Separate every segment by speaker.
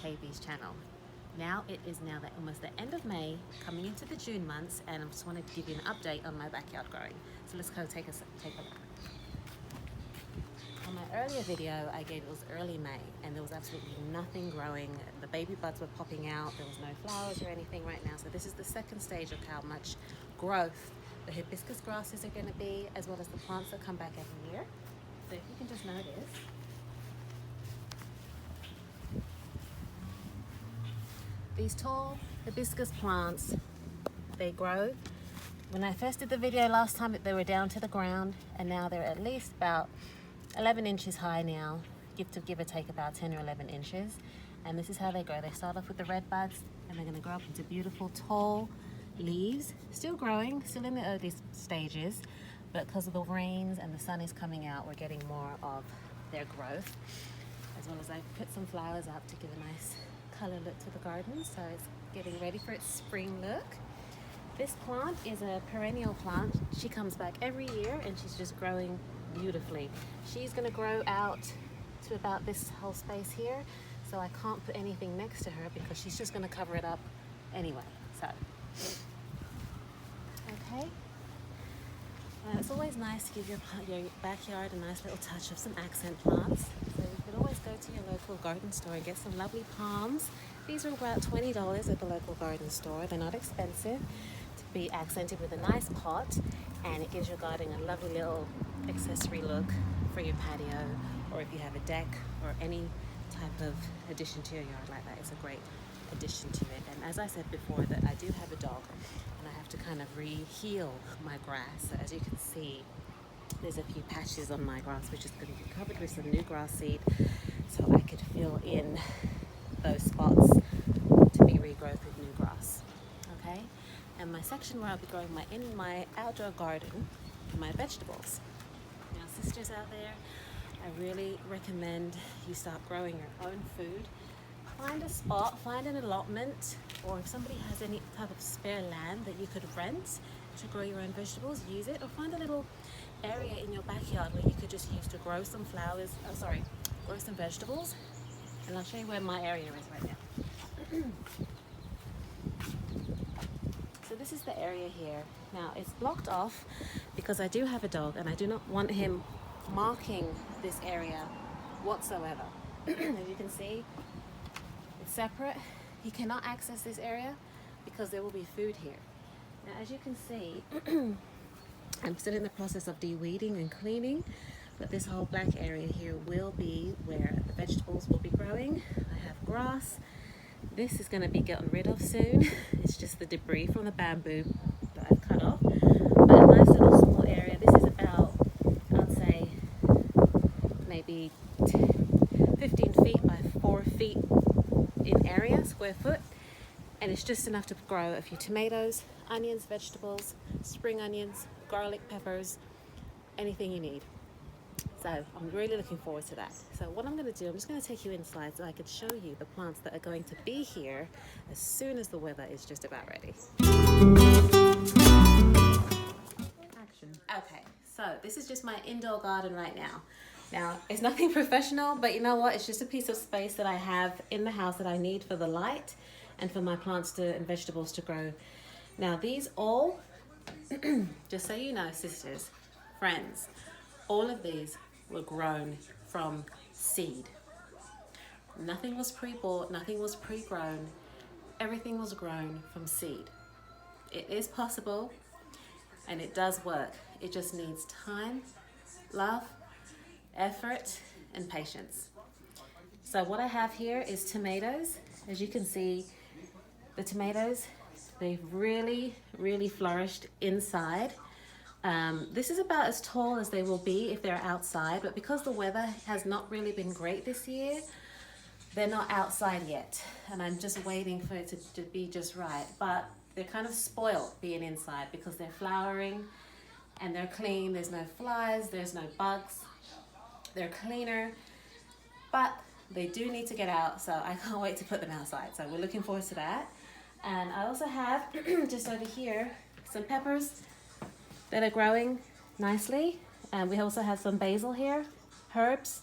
Speaker 1: KB's channel. Now it is almost the end of May, coming into the June months, and I just wanted to give you an update on my backyard growing. So let's go take a look. On my earlier video, I gave it was early May, and there was absolutely nothing growing. The baby buds were popping out. There was no flowers or anything right now. So this is the second stage of how much growth the hibiscus grasses are going to be, as well as the plants that come back every year. So if you can just notice, these tall hibiscus plants, they grow. When I first did the video last time, they were down to the ground, and now they're at least about 11 inches high now, give or take about 10 or 11 inches. And this is how they grow. They start off with the red buds, and they're going to grow up into beautiful tall leaves, still growing, still in the early stages, but because of the rains and the sun is coming out, we're getting more of their growth. As well as I put some flowers up to give a nice color look to the garden, so it's getting ready for its spring look. This plant is a perennial plant. She comes back every year, and she's just growing beautifully. She's going to grow out to about this whole space here, so I can't put anything next to her because she's just going to cover it up anyway. So okay, it's always nice to give your backyard a nice little touch of some accent plants. So you could always go to your local garden store and get some lovely palms. These are about $20 at the local garden store. They're not expensive, to be accented with a nice pot, and it gives your garden a lovely little accessory look for your patio, or if you have a deck or any type of addition to your yard like that. It's a great addition to it. And as I said before, that I do have a dog, and I have to kind of re-heal my grass. So as you can see, there's a few patches on my grass which is going to be covered with some new grass seed, so I could fill in those spots to be regrowth with new grass. Okay, and my section where I'll be growing in my outdoor garden, my vegetables. Now, sisters out there, I really recommend you start growing your own food. Find a spot, find an allotment, or if somebody has any type of spare land that you could rent to grow your own vegetables, use it. Or find a little area in your backyard where you could just use to grow some grow some vegetables. And I'll show you where my area is right now. So this is the area here. Now it's blocked off because I do have a dog, and I do not want him marking this area whatsoever. As you can see, it's separate. He cannot access this area because there will be food here. Now, as you can see, I'm still in the process of de-weeding and cleaning, but this whole black area here will be where the vegetables will be growing. I have grass. This is going to be gotten rid of soon. It's just the debris from the bamboo that I've cut off. But a nice little small area. This is about, I'd say, maybe 15 feet by 4 feet in area, square foot. And it's just enough to grow a few tomatoes, onions, vegetables, spring onions, garlic, peppers, anything you need. So I'm really looking forward to that. So what I'm going to do, I'm just going to take you inside so I can show you the plants that are going to be here as soon as the weather is just about ready. Action. Okay, so this is just my indoor garden right now. Now, it's nothing professional, but you know what? It's just a piece of space that I have in the house that I need for the light and for my plants and vegetables to grow. Now, these all, just so you know, sisters, friends, all of these were grown from seed. Nothing was pre-bought, nothing was pre-grown. Everything was grown from seed. It is possible, and it does work. It just needs time, love, effort, and patience. So what I have here is tomatoes. As you can see, the tomatoes, they've really, really flourished inside. This is about as tall as they will be if they're outside, but because the weather has not really been great this year, they're not outside yet, and I'm just waiting for it to be just right. But they're kind of spoiled being inside because they're flowering and they're clean. There's no flies, there's no bugs, they're cleaner, but they do need to get out, so I can't wait to put them outside. So we're looking forward to that. And I also have just over here some peppers that are growing nicely. And we also have some basil here, herbs,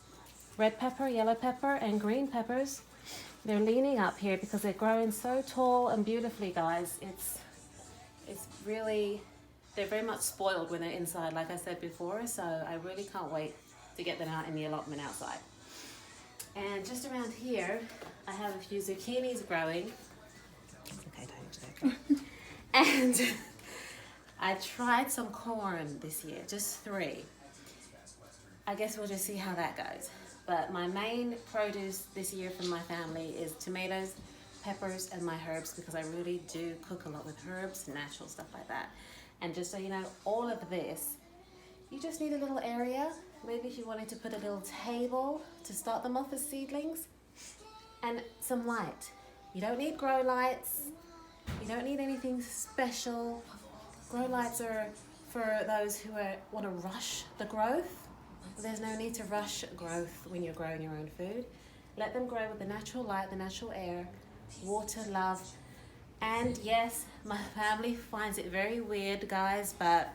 Speaker 1: red pepper, yellow pepper, and green peppers. they're leaning up here because they're growing so tall and beautifully, guys. It's really, they're very much spoiled when they're inside, like I said before, so I really can't wait to get them out in the allotment outside. And just around here, I have a few zucchinis growing. Okay, don't. And I tried some corn this year, just 3. I guess we'll just see how that goes. But my main produce this year from my family is tomatoes, peppers, and my herbs, because I really do cook a lot with herbs, natural stuff like that. And just so you know, all of this, you just need a little area. Maybe if you wanted to put a little table to start them off as seedlings, and some light. You don't need grow lights. You don't need anything special. Grow lights are for those who want to rush the growth. There's no need to rush growth when you're growing your own food. Let them grow with the natural light, the natural air, water, love. And yes, my family finds it very weird, guys, but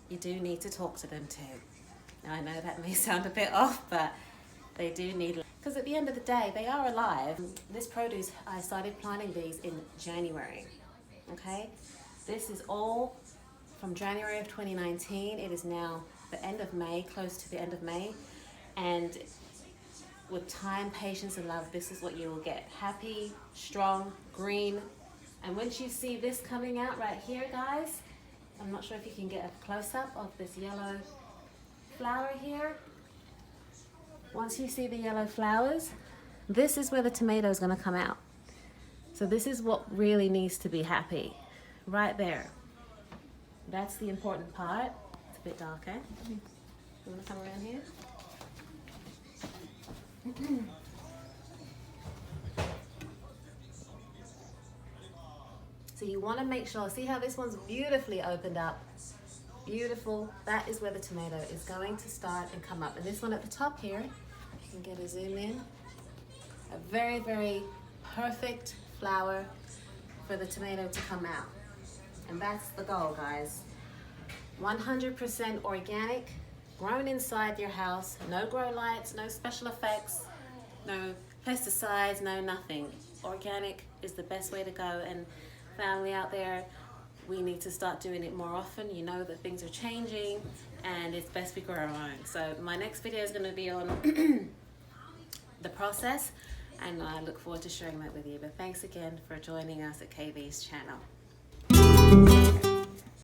Speaker 1: you do need to talk to them too. Now I know that may sound a bit off, but they do need, because at the end of the day, they are alive. This produce, I started planting these in January, okay? This is all from January of 2019. It is now the end of May, close to the end of May. And with time, patience, and love, this is what you will get. Happy, strong, green. And once you see this coming out right here, guys, I'm not sure if you can get a close-up of this yellow flower here. Once you see the yellow flowers, this is where the tomato is going to come out. So this is what really needs to be happy, right there. That's the important part. It's a bit dark, eh? You want to come around here? So you want to make sure, see how this one's beautifully opened up? Beautiful. That is where the tomato is going to start and come up. And this one at the top here, you can get a zoom in. A very, very perfect flower for the tomato to come out. And that's the goal, guys. 100% organic, grown inside your house. No grow lights, no special effects, no pesticides, no nothing. Organic is the best way to go. And family out there, we need to start doing it more often. You know that things are changing and it's best we grow our own. So my next video is going to be on the process, and I look forward to sharing that with you. But thanks again for joining us at KV's channel.